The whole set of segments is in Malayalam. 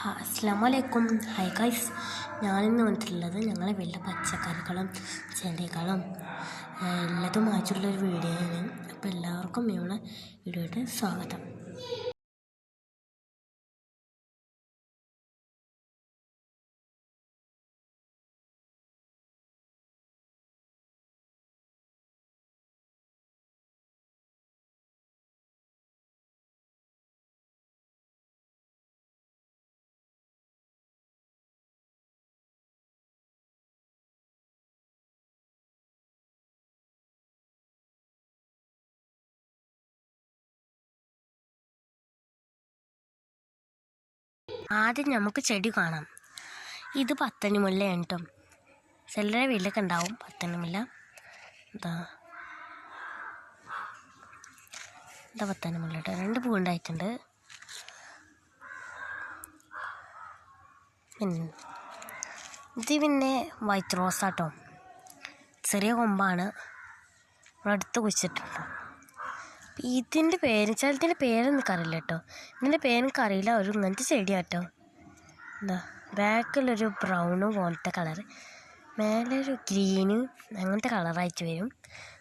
അസ്സലാമലൈക്കും. ഹായ് ഗൈസ്, ഞാനിന്ന് വന്നിട്ടുള്ളത് ഞങ്ങളെ വീട്ടിലെ പച്ചക്കറികളും ചെടികളും എല്ലാതുമായിട്ടുള്ളൊരു വീഡിയോ ആണ്. അപ്പോൾ എല്ലാവർക്കും ഞങ്ങളെ വീഡിയോയുടെ സ്വാഗതം. ആദ്യം നമുക്ക് ചെടി കാണാം. ഇത് പത്തണിമുല്ലയാണ് കേട്ടോ. ചിലരുടെ വീട്ടിലൊക്കെ ഉണ്ടാവും പത്തണിമുല്ല. ഇതാ പത്തണിമുല്ല കേട്ടോ. 2 പൂ ഉണ്ടായിട്ടുണ്ട്. പിന്നെ വൈറ്റ് റോസാട്ടോ. ചെറിയ കൊമ്പാണ്, ഇവിടെ അടുത്ത് കുഴിച്ചിട്ടുണ്ട്. ഇതിൻ്റെ ചിലതിൻ്റെ പേരൊന്നും അറിയില്ല കേട്ടോ. ഇതിൻ്റെ പേരൊന്നും അറിയില്ല. ഒരു ഇങ്ങനത്തെ ചെടിയാട്ടോ. എന്താ ബാക്കിലൊരു ബ്രൗണ് പോലത്തെ കളറ്, മേലെ ഒരു ഗ്രീന്, അങ്ങനത്തെ കളറായിട്ട് വരും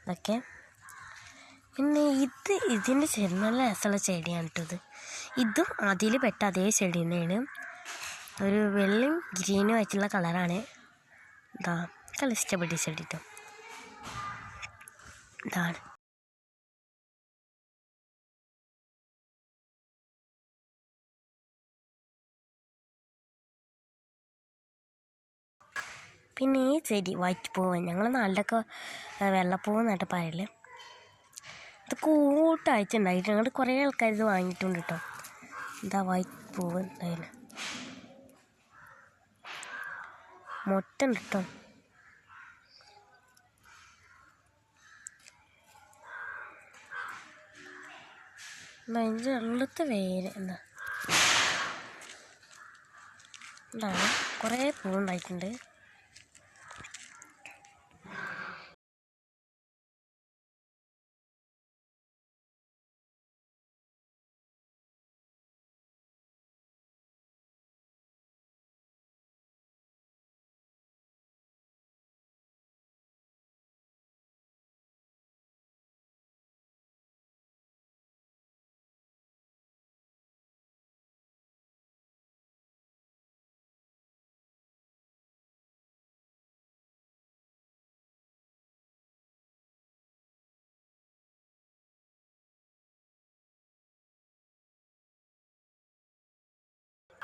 ഇതൊക്കെ. പിന്നെ ഇതിൻ്റെ ചെടി നല്ല രസമുള്ള ചെടിയാണ് കേട്ടോ. ഇതും അതിൽ പെട്ട അതേ ചെടി തന്നെയാണ്. ഒരു വെള്ളയും ഗ്രീനും ആയിട്ടുള്ള കളറാണ്. ഇതാ നല്ല ഇഷ്ടപ്പെട്ട ചെടി കേട്ടോ. ഇതാണ്. പിന്നെ ഈ ചെടി വൈറ്റ് പൂവ്, ഞങ്ങൾ നാട്ടിലൊക്കെ വെള്ളപ്പൂവ് എന്നിട്ട് പറയല്. ഇത് കൂട്ടായിട്ടുണ്ടായിട്ട് ഞങ്ങൾ കുറേ ആൾക്കാർ ഇത് വാങ്ങിയിട്ടുണ്ട് കേട്ടോ. എന്താ വൈറ്റ് പൂവ് ഉണ്ടായിരുന്നു, മൊട്ടുണ്ട് കേട്ടോ. അതിൻ്റെ ഉള്ളത്തെ വേര് എന്താണ് കുറേ പൂവുണ്ടായിട്ടുണ്ട്.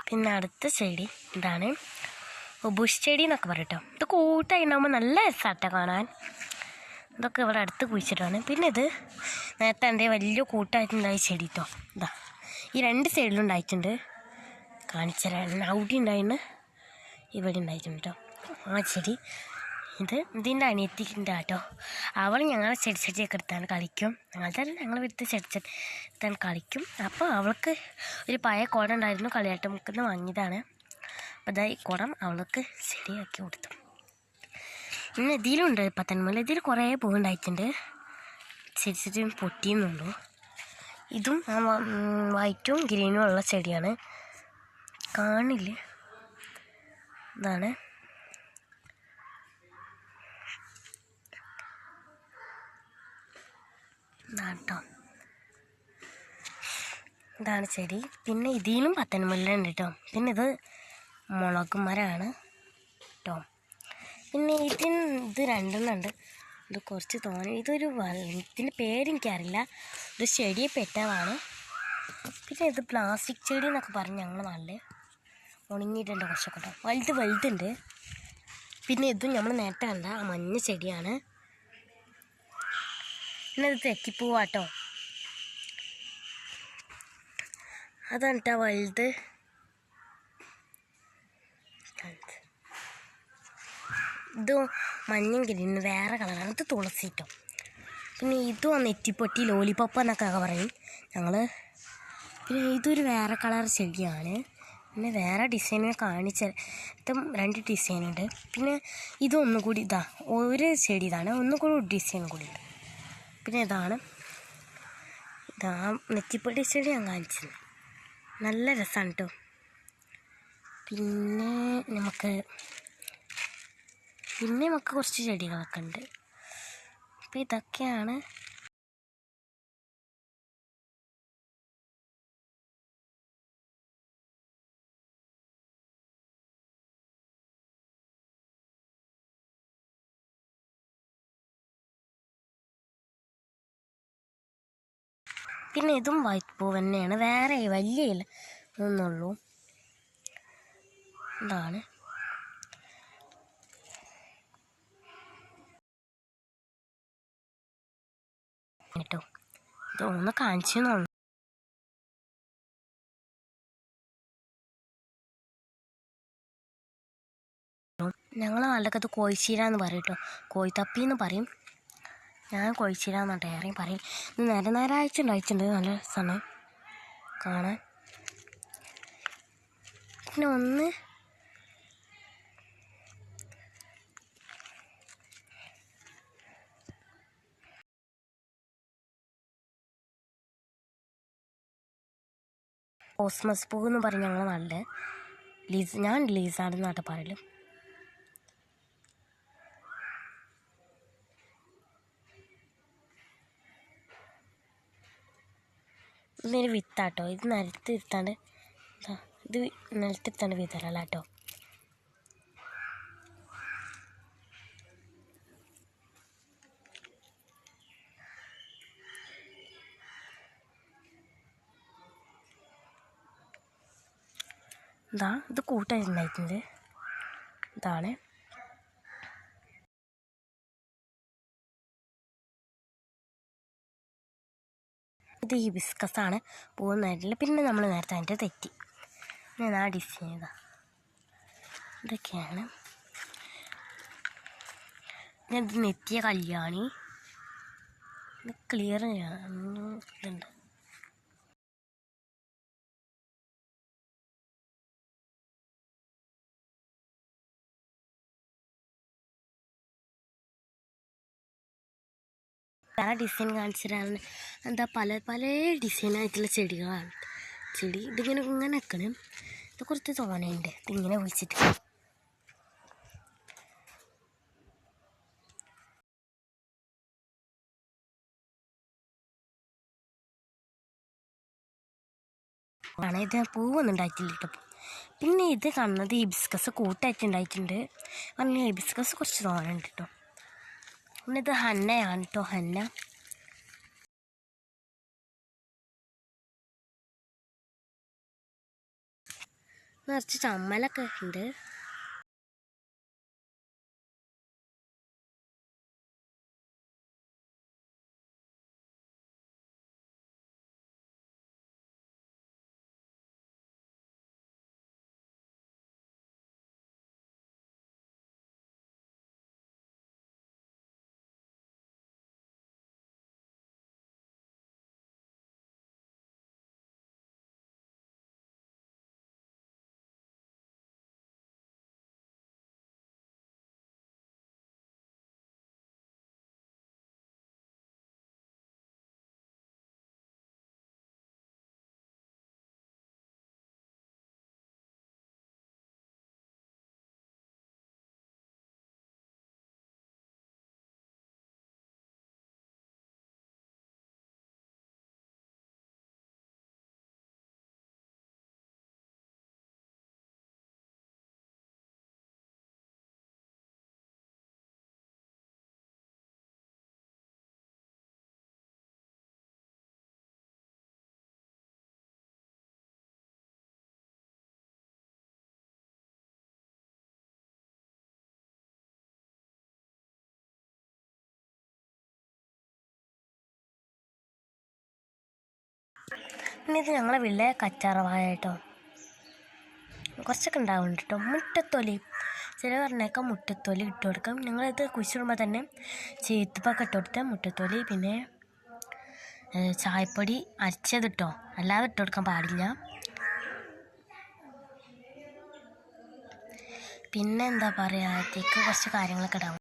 പിന്നെ അടുത്ത ചെടി ഇതാണ്, ബുഷ് ചെടി എന്നൊക്കെ പറയട്ടോ. ഇത് കൂട്ടായിട്ടുണ്ടാകുമ്പോൾ നല്ല രസമാട്ടോ കാണാൻ. ഇതൊക്കെ ഇവിടെ അടുത്ത് കുഴിച്ചിട്ടാണ്. പിന്നെ ഇത് നേരത്തെ എൻ്റെ വലിയ കൂട്ടായിട്ടുണ്ടായ ചെടി കേട്ടോ. ഇതാ ഈ 2 സൈഡിലും ഉണ്ടായിട്ടുണ്ട്. കാണിച്ചുതരാൻ. അവിടെ ഉണ്ടായിരുന്നു, ഇവിടെ ഉണ്ടായിട്ടുണ്ട് കേട്ടോ ആ ചെടി. ഇതിൻ്റെ അനിയത്തിൻ്റെ കേട്ടോ. അവൾ ഞങ്ങളെ ചെടിച്ചട്ടിയൊക്കെ എടുത്താണ് കളിക്കും. ഞങ്ങൾ വീട്ടിൽ ചെടിച്ചട്ടി എടുത്താണ് കളിക്കും. അപ്പോൾ അവൾക്ക് ഒരു പഴയ കുടം ഉണ്ടായിരുന്നു, കളിയാട്ടം മുക്കുന്ന വാങ്ങിയതാണ്. അപ്പോൾ ഇതാ ഈ കുടം അവൾക്ക് ശരിയാക്കി കൊടുത്തു. പിന്നെ ഇതിലുണ്ട് പത്തന്മൂല. ഇതിൽ കുറേ പൂവുണ്ടായിട്ടുണ്ട്. ചെടിച്ചട്ടി പൊട്ടിയെന്നുള്ളൂ. ഇതും വൈറ്റും ഗ്രീനും ഉള്ള ചെടിയാണ്. കാണില്ലേ, ഇതാണ്. കേട്ടോ ഇതാണ് ചെടി. പിന്നെ ഇതിലും പത്തന്മുല്ല ഉണ്ട് കേട്ടോ. പിന്നെ ഇത് മുളക് മരമാണ് കേട്ടോ. പിന്നെ ഇത് 2 ഉണ്ട്. ഇത് കുറച്ച് തോന്നി. ഇതിൻ്റെ പേരെനിക്കറിയില്ല. ഇത് ചെടിയെ പെട്ടതാണ്. പിന്നെ ഇത് പ്ലാസ്റ്റിക് ചെടി എന്നൊക്കെ പറഞ്ഞ് ഞങ്ങൾ നല്ല ഉണങ്ങിയിട്ടുണ്ട് കുറച്ചൊക്കെ കേട്ടോ. വലുതുണ്ട്. പിന്നെ ഇതും നമ്മൾ നേരത്തെ കണ്ട ആ മഞ്ഞ ചെടിയാണ്. പിന്നെ ഇത് തെറ്റിപ്പൂവാട്ടോ. അതാണ് കേട്ടോ വലുത്. ഇത് മഞ്ഞയും ഗ്രീനും വേറെ കളറാണ്. ഇത് തുളസി കേട്ടോ. പിന്നെ ഇതും നെറ്റിപ്പൊട്ടി, ലോലിപ്പോപ്പ് എന്നൊക്കെ പറയും ഞങ്ങൾ. പിന്നെ ഇതൊരു വേറെ കളർ ചെടിയാണ്. പിന്നെ വേറെ ഡിസൈൻ കാണിച്ച ഇതും 2 ഡിസൈനുണ്ട്. പിന്നെ ഇതൊന്നുകൂടി ഒരു ചെടി ഇതാണ്, ഒന്നുകൂടി ഡിസൈൻ കൂടി ഉണ്ട്. പിന്നെ ഇതാ നെറ്റിപ്പൊട്ടി ചെടി ഞാൻ കാണിച്ചത്. നല്ല രസമാണ് കേട്ടോ. പിന്നെ നമുക്ക് കുറച്ച് ചെടികളൊക്കെ ഉണ്ട്. അപ്പോൾ ഇതൊക്കെയാണ്. പിന്നെ ഇതും വൈറ്റ് പൂവ് തന്നെയാണ്, വേറെ വലിയ ഇല ഒന്നുള്ളൂ. ഇതാണ് കേട്ടോ, ഇത് ഒന്ന് കാണിച്ചു. ഞങ്ങൾ നാട്ടിലൊക്കെ അത് കോഴിച്ചീര എന്ന് പറയും കേട്ടോ, കോഴിത്തപ്പി എന്ന് പറയും. ഞാൻ കോഴിച്ചീര എന്നാട്ടെ ഏറെ പറയും. ഇത് നേരാഴ്ച ഉണ്ടായിട്ടുണ്ട്, നല്ല സമയം കാണാൻ. പിന്നെ ഒന്ന് കോസ്മസ് പൂ എന്ന് പറയും ഞങ്ങൾ നാട്ടിൽ. ഞാൻ ലീസാണെന്ന് നാട്ടിൽ പറയല്. ഇതിനൊരു വിത്താട്ടോ, ഇത് നിലത്തിരുത്താണ്ട് വിതറല കേട്ടോ. ഇത് കൂട്ടായിട്ടുണ്ടായിട്ടുണ്ട്. ഇതാണ് ഇത് ഹിബിസ്കസാണ്, പോകുന്നതായിട്ടില്ല. പിന്നെ നമ്മൾ നേരത്തെ അതിൻ്റെ തെറ്റി ഞാൻ ആ ഡിസൈൻ ഇതൊക്കെയാണ്. ഞാൻ ഇത് നെറ്റിയ കല്യാണി, ക്ലിയർ ഇതുണ്ട്. പല ഡിസൈൻ കാണിച്ചിട്ടാണ്. എന്താ പല ഡിസൈനായിട്ടുള്ള ചെടികളാണ്. ഇതിങ്ങനെ നിൽക്കണം. ഇത് കുറച്ച് തോനെയുണ്ട്, ഇതിങ്ങനെ വിളിച്ചിട്ട്. ഇത് പൂവൊന്നും ഉണ്ടായിട്ടില്ല കേട്ടോ. പിന്നെ ഇത് കാണുന്നത് ഹിബിസ്കസ് കൂട്ടായിട്ടുണ്ടായിട്ടുണ്ട്. അങ്ങനെ ഹിബിസ്കസ് കുറച്ച് തോന്നുന്നുണ്ട് കേട്ടോ. പിന്നെ ഇത് ഹന്നയാണ് കേട്ടോ, ഹന്ന. നിറച്ച് ചമ്മലൊക്കെ ഉണ്ട്. പിന്നെ ഇത് ഞങ്ങളെ വീട്ടിലെ കറ്റാർവാഴ കേട്ടോ, കുറച്ചൊക്കെ ഉണ്ടാവുന്നുണ്ട് കേട്ടോ. മുട്ടത്തൊലി ചില പറഞ്ഞേക്കാം മുട്ടത്തൊലി ഇട്ട് കൊടുക്കാം. ഞങ്ങളിത് കുഴിച്ചിടുമ്പോൾ തന്നെ ചേത്തുപ്പൊക്കെ ഇട്ട് കൊടുത്താൽ മുട്ടത്തൊലി, പിന്നെ ചായപ്പൊടി അരച്ചത് ഇട്ടോ, അല്ലാതെ ഇട്ട് കൊടുക്കാൻ പാടില്ല. പിന്നെ എന്താ പറയുക, അതിലേക്ക് കുറച്ച് കാര്യങ്ങളൊക്കെ ഇടാം.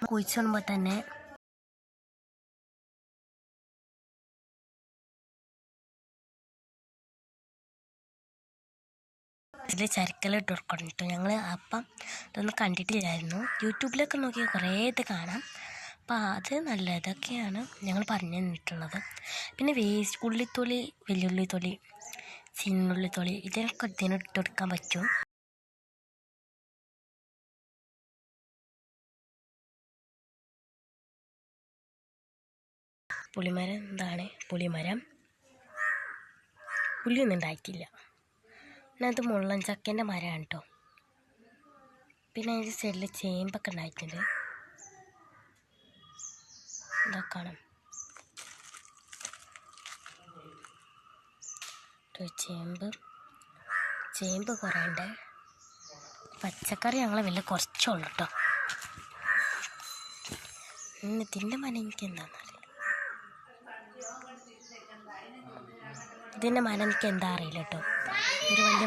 കുഴിച്ചുകൊണ്ടുമ്പോൾ തന്നെ ഇതിൽ ചരക്കെല്ലാം കൊടുക്കണം കേട്ടോ. ഞങ്ങൾ അപ്പം ഇതൊന്നും കണ്ടിട്ടില്ലായിരുന്നു. യൂട്യൂബിലൊക്കെ നോക്കി കുറേ ഇത് കാണാം. അപ്പോൾ അത് നല്ല ഇതൊക്കെയാണ് ഞങ്ങൾ പറഞ്ഞു തന്നിട്ടുള്ളത്. പിന്നെ വേസ്റ്റ് ഉള്ളിത്തൊലി, വെല്ലുള്ളിത്തൊലി, ചിന്നുള്ളിത്തൊലി ഇതിനൊക്കെ ഇതിന് ഇട്ട് കൊടുക്കാൻ പറ്റും. പുളിമരം എന്താണ് പുളിമരം, പുളിയൊന്നും ഉണ്ടായിട്ടില്ല. പിന്നെ അത് മുള്ളൻ ചക്കേൻ്റെ മരമാണ് കേട്ടോ. പിന്നെ അതിൻ്റെ സൈഡിൽ ചേമ്പൊക്കെ ഉണ്ടായിട്ടുണ്ട്. ഇതൊക്കെയാണ് ചേമ്പ് കുറേ ഉണ്ട്. പച്ചക്കറി ഞങ്ങൾ വലിയ കുറച്ചുള്ളൂ കേട്ടോ. ഇതിൻ്റെ മന എനിക്ക് എന്താണെന്നറിയില്ല. ഇതിൻ്റെ മന എനിക്ക് എന്താ അറിയില്ല കേട്ടോ. ഒരു വലിയ